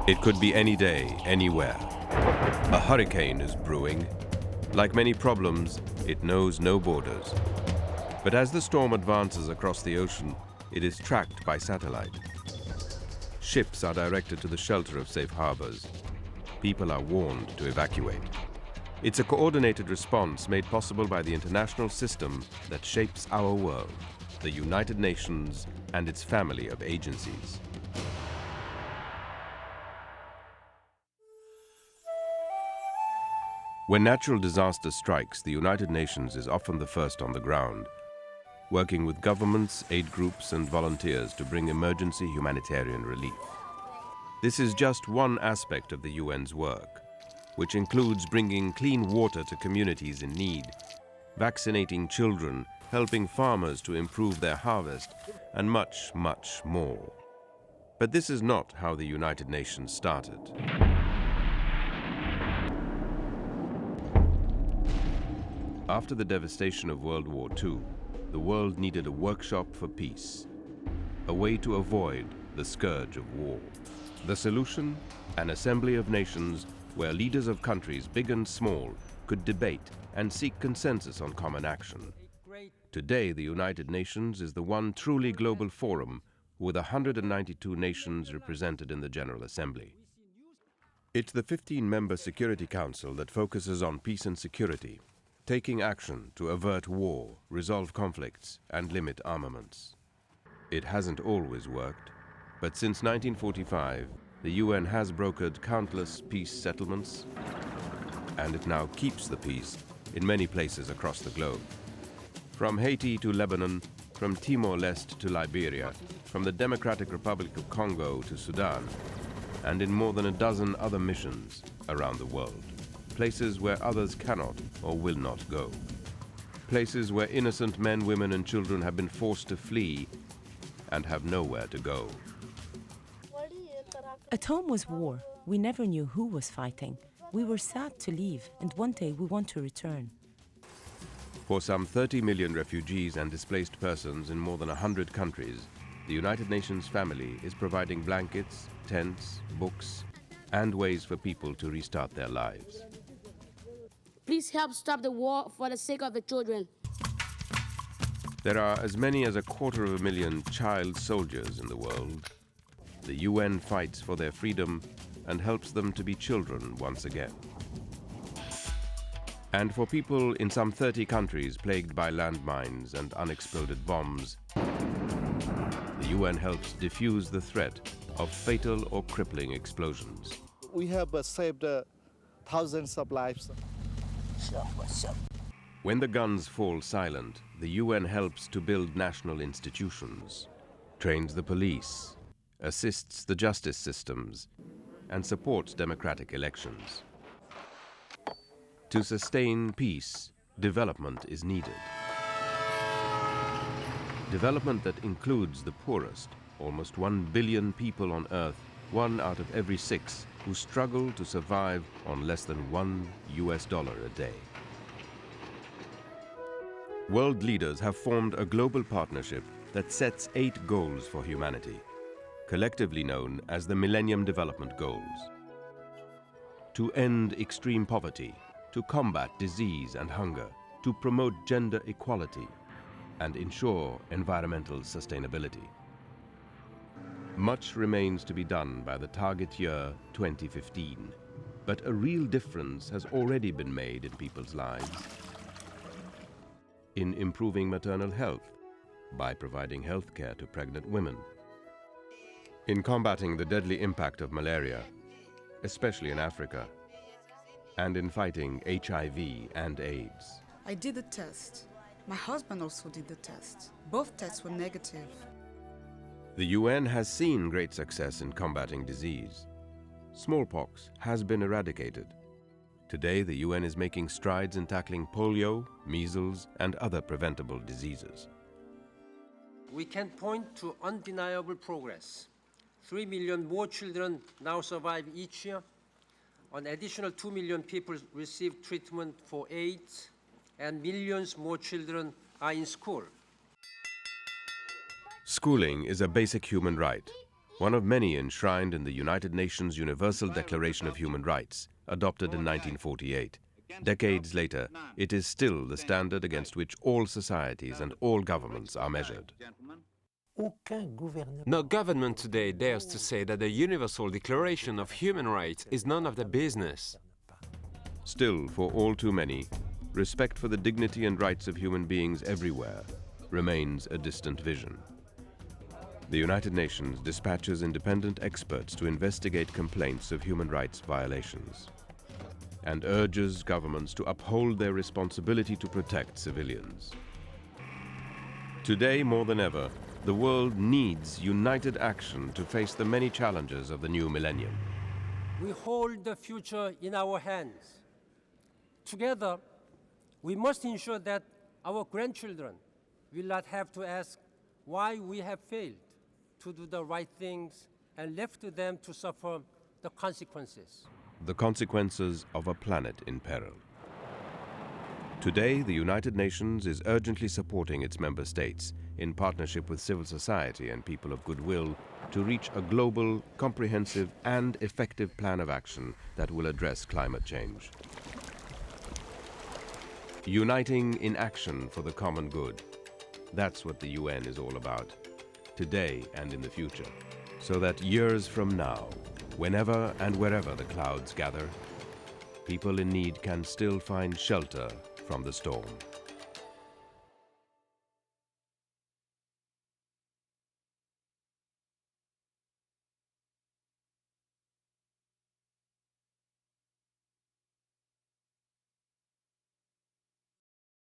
It could be any day, anywhere. A hurricane is brewing. Like many problems, it knows no borders. But as the storm advances across the ocean, it is tracked by satellite. Ships are directed to the shelter of safe harbors. People are warned to evacuate. It's a coordinated response made possible by the international system that shapes our world, the United Nations and its family of agencies. When natural disaster strikes, the United Nations is often the first on the ground, working with governments, aid groups and volunteers to bring emergency humanitarian relief. This is just one aspect of the UN's work, which includes bringing clean water to communities in need, vaccinating children, helping farmers to improve their harvest, and much, much more. But this is not how the United Nations started. After the devastation of World War II, the world needed a workshop for peace, a way to avoid the scourge of war. The solution? An assembly of nations where leaders of countries big and small could debate and seek consensus on common action. Today, the United Nations is the one truly global forum with 192 nations represented in the General Assembly. It's the 15-member Security Council that focuses on peace and security, taking action to avert war, resolve conflicts, and limit armaments. It hasn't always worked, but since 1945, the UN has brokered countless peace settlements, and it now keeps the peace in many places across the globe. From Haiti to Lebanon, from Timor-Leste to Liberia, from the Democratic Republic of Congo to Sudan, and in more than a dozen other missions around the world. Places where others cannot or will not go. Places where innocent men, women and children have been forced to flee and have nowhere to go. At home was war. We never knew who was fighting. We were sad to leave, and one day we want to return. For some 30 million refugees and displaced persons in more than 100 countries, the United Nations family is providing blankets, tents, books, and ways for people to restart their lives. Please help stop the war for the sake of the children. There are as many as 250,000 child soldiers in the world. The UN fights for their freedom and helps them to be children once again. And for people in some 30 countries plagued by landmines and unexploded bombs, the UN helps defuse the threat of fatal or crippling explosions. We have saved thousands of lives. When the guns fall silent, the UN helps to build national institutions, trains the police, assists the justice systems, and supports democratic elections. To sustain peace, development is needed. Development that includes the poorest, almost 1 billion people on Earth, 1 out of every 6 who struggle to survive on less than $1 a day. World leaders have formed a global partnership that sets 8 goals for humanity, collectively known as the Millennium Development Goals. To end extreme poverty, to combat disease and hunger, to promote gender equality, and ensure environmental sustainability. Much remains to be done by the target year 2015, but a real difference has already been made in people's lives. In improving maternal health, by providing health care to pregnant women. In combating the deadly impact of malaria, especially in Africa, and in fighting HIV and AIDS. I did the test. My husband also did the test. Both tests were negative. The UN has seen great success in combating disease. Smallpox has been eradicated. Today, the UN is making strides in tackling polio, measles, and other preventable diseases. We can point to undeniable progress. 3 million more children now survive each year. An additional 2 million people receive treatment for AIDS, and millions more children are in school. Schooling is a basic human right, one of many enshrined in the United Nations Universal Declaration of Human Rights, adopted in 1948. Decades later, it is still the standard against which all societies and all governments are measured. No government today dares to say that the Universal Declaration of Human Rights is none of their business. Still, for all too many, respect for the dignity and rights of human beings everywhere remains a distant vision. The United Nations dispatches independent experts to investigate complaints of human rights violations and urges governments to uphold their responsibility to protect civilians. Today, more than ever, the world needs united action to face the many challenges of the new millennium. We hold the future in our hands. Together, we must ensure that our grandchildren will not have to ask why we have failed to do the right things and left to them to suffer the consequences. The consequences of a planet in peril. Today, the United Nations is urgently supporting its member states in partnership with civil society and people of goodwill to reach a global, comprehensive and effective plan of action that will address climate change. Uniting in action for the common good. That's what the UN is all about, today and in the future, so that years from now, whenever and wherever the clouds gather, people in need can still find shelter from the storm.